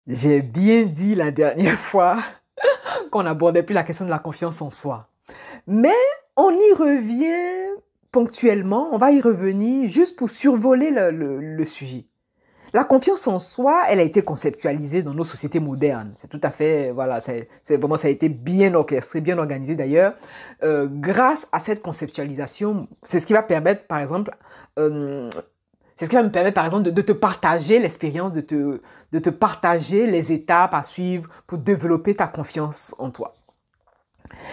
J'ai bien dit la dernière fois qu'on n'abordait plus la question de la confiance en soi. Mais on y revient ponctuellement, on va y revenir juste pour survoler le sujet. La confiance en soi, elle a été conceptualisée dans nos sociétés modernes. C'est tout à fait, voilà, c'est vraiment, ça a été bien orchestré, bien organisé d'ailleurs. Grâce à cette conceptualisation, c'est ce qui va permettre, par exemple, euh, c'est ce qui va me permettre, par exemple, de te partager l'expérience, de te partager les étapes à suivre pour développer ta confiance en toi.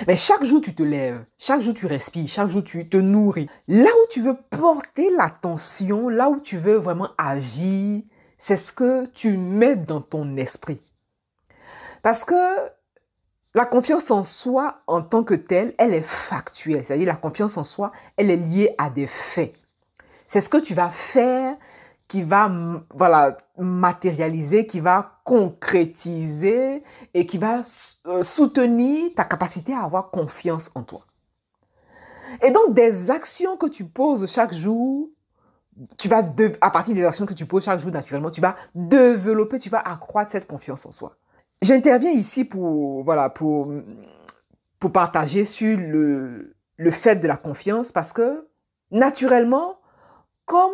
Mais chaque jour, tu te lèves, chaque jour, tu respires, chaque jour, tu te nourris. Là où tu veux porter l'attention, là où tu veux vraiment agir, c'est ce que tu mets dans ton esprit. Parce que la confiance en soi, en tant que telle, elle est factuelle. C'est-à-dire, la confiance en soi, elle est liée à des faits. C'est ce que tu vas faire qui va, voilà, matérialiser, qui va concrétiser et qui va soutenir ta capacité à avoir confiance en toi. Et donc, des actions que tu poses chaque jour, à partir des actions que tu poses chaque jour, naturellement, tu vas développer, tu vas accroître cette confiance en soi. J'interviens ici voilà, pour partager sur le fait de la confiance parce que, naturellement, comme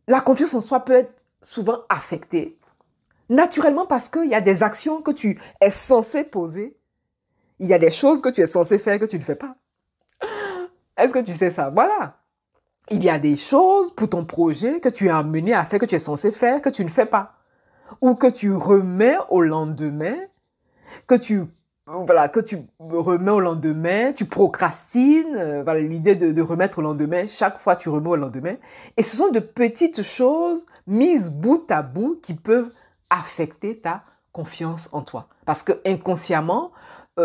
la confiance en soi peut être souvent affectée, naturellement parce qu'il y a des actions que tu es censé poser, il y a des choses que tu es censé faire que tu ne fais pas. Est-ce que tu sais ça? Voilà. Il y a des choses pour ton projet que tu es amené à faire, que tu es censé faire, que tu ne fais pas. Ou que tu remets au lendemain, que tu voilà, que tu remets au lendemain, tu procrastines, voilà, l'idée de remettre au lendemain, chaque fois tu remets au lendemain. Et ce sont de petites choses mises bout à bout qui peuvent affecter ta confiance en toi. Parce que inconsciemment,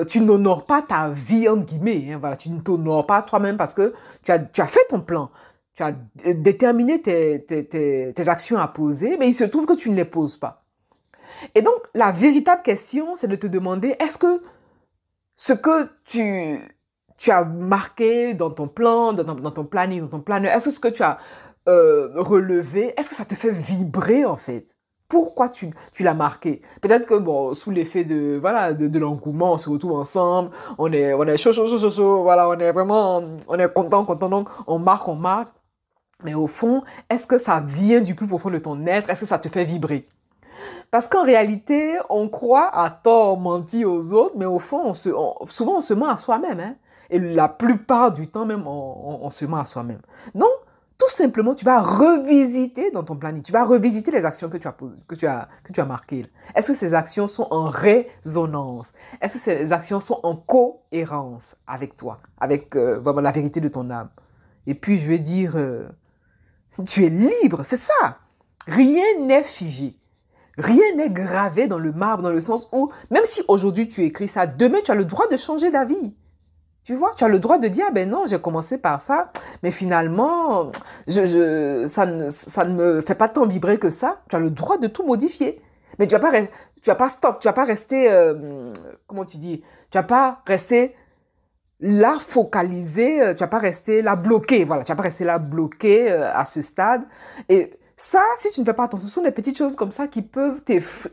tu n'honores pas ta vie, entre guillemets. Hein, voilà, tu ne t'honores pas toi-même parce que tu as fait ton plan. Tu as déterminé tes actions à poser, mais il se trouve que tu ne les poses pas. Et donc, la véritable question, c'est de te demander, est-ce que ce que tu as marqué dans ton plan, dans ton planning, dans ton planeur, est-ce que ce que tu as relevé, est-ce que ça te fait vibrer en fait? Pourquoi tu l'as marqué? Peut-être que, bon, sous l'effet de, voilà, de l'engouement, on se retrouve ensemble, on est chaud, chaud, chaud, chaud, chaud, voilà, on est vraiment, on est content, content, donc on marque, on marque. Mais au fond, est-ce que ça vient du plus profond de ton être? Est-ce que ça te fait vibrer? Parce qu'en réalité, on croit à tort mentir aux autres, mais au fond, souvent on se ment à soi-même. Hein? Et la plupart du temps même, on se ment à soi-même. Donc, tout simplement, tu vas revisiter dans ton planning, tu vas revisiter les actions que tu as marquées. Est-ce que ces actions sont en résonance? Est-ce que ces actions sont en cohérence avec toi, avec vraiment la vérité de ton âme? Et puis, je vais dire, tu es libre, c'est ça. Rien n'est figé. Rien n'est gravé dans le marbre, dans le sens où, même si aujourd'hui tu écris ça, demain tu as le droit de changer d'avis. Tu vois, tu as le droit de dire, ah ben non, j'ai commencé par ça, mais finalement, ça ne me fait pas tant vibrer que ça. Tu as le droit de tout modifier. Mais tu vas pas stop, tu vas pas rester, comment tu dis, tu vas pas rester là focalisé, tu vas pas rester là bloqué, voilà, tu vas pas rester là bloqué à ce stade. Et ça, si tu ne fais pas attention, ce sont des petites choses comme ça qui peuvent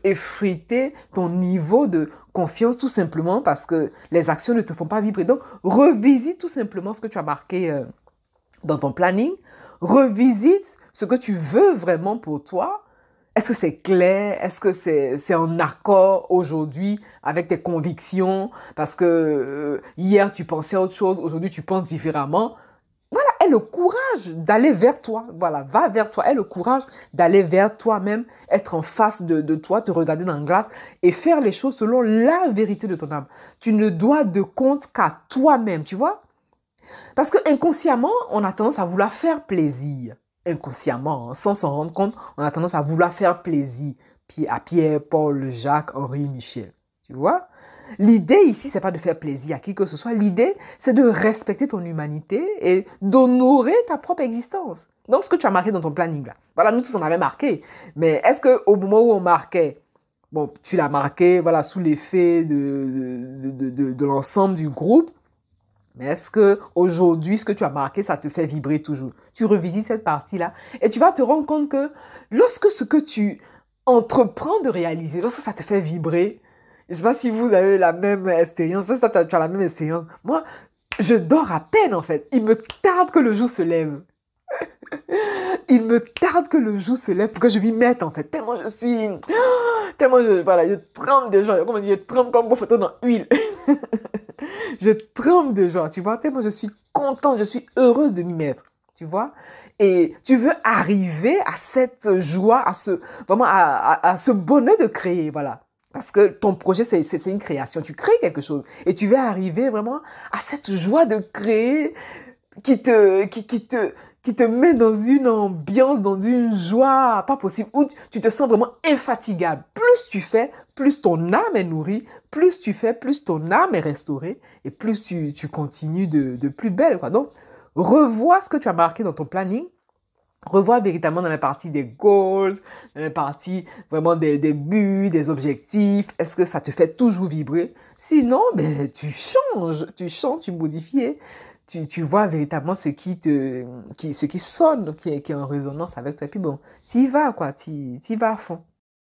effriter ton niveau de confiance tout simplement parce que les actions ne te font pas vibrer. Donc, revisite tout simplement ce que tu as marqué dans ton planning, revisite ce que tu veux vraiment pour toi. Est-ce que c'est clair? Est-ce que c'est en accord aujourd'hui avec tes convictions? Parce que hier tu pensais à autre chose, aujourd'hui tu penses différemment. Voilà, aie le courage d'aller vers toi. Voilà, va vers toi. Aie le courage d'aller vers toi-même, être en face de toi, te regarder dans la glace et faire les choses selon la vérité de ton âme. Tu ne dois de compte qu'à toi-même, tu vois? Parce que inconsciemment, on a tendance à vouloir faire plaisir. Inconsciemment, hein, sans s'en rendre compte, on a tendance à vouloir faire plaisir à Pierre, Paul, Jacques, Henri, Michel. Tu vois? L'idée ici, c'est pas de faire plaisir à qui que ce soit. L'idée, c'est de respecter ton humanité et d'honorer ta propre existence. Donc, ce que tu as marqué dans ton planning, là. Voilà, nous tous, on avait marqué. Mais est-ce qu'au moment où on marquait, bon, tu l'as marqué, voilà, sous l'effet de l'ensemble du groupe, mais est-ce que aujourd'hui, ce que tu as marqué, ça te fait vibrer toujours? Tu revisites cette partie-là et tu vas te rendre compte que lorsque ce que tu entreprends de réaliser. Lorsque ça te fait vibrer, je ne sais pas si vous avez la même expérience, je ne sais pas si tu as la même expérience. Moi, je dors à peine en fait. Il me tarde que le jour se lève. Il me tarde que le jour se lève pour que je m'y mette en fait. Tellement je suis... Tellement je trempe de joie. Comme on dit, je trempe comme un photo dans l'huile. Je trempe de joie, tu vois. Tellement je suis contente, je suis heureuse de m'y mettre, tu vois. Et tu veux arriver à cette joie, vraiment à ce bonheur de créer, voilà. Parce que ton projet, c'est une création. Tu crées quelque chose. Et tu veux arriver vraiment à cette joie de créer qui te met dans une ambiance, dans une joie pas possible, où tu te sens vraiment infatigable. Plus tu fais, plus ton âme est nourrie, plus tu fais, plus ton âme est restaurée, et plus tu continues de plus belle, quoi. Donc, revois ce que tu as marqué dans ton planning, revois véritablement dans la partie des goals, dans la partie vraiment des buts, des objectifs. Est-ce que ça te fait toujours vibrer? Sinon, ben, tu changes, tu modifies. Tu vois véritablement ce qui sonne, qui est en résonance avec toi. Et puis bon, tu y vas, quoi, tu y vas à fond.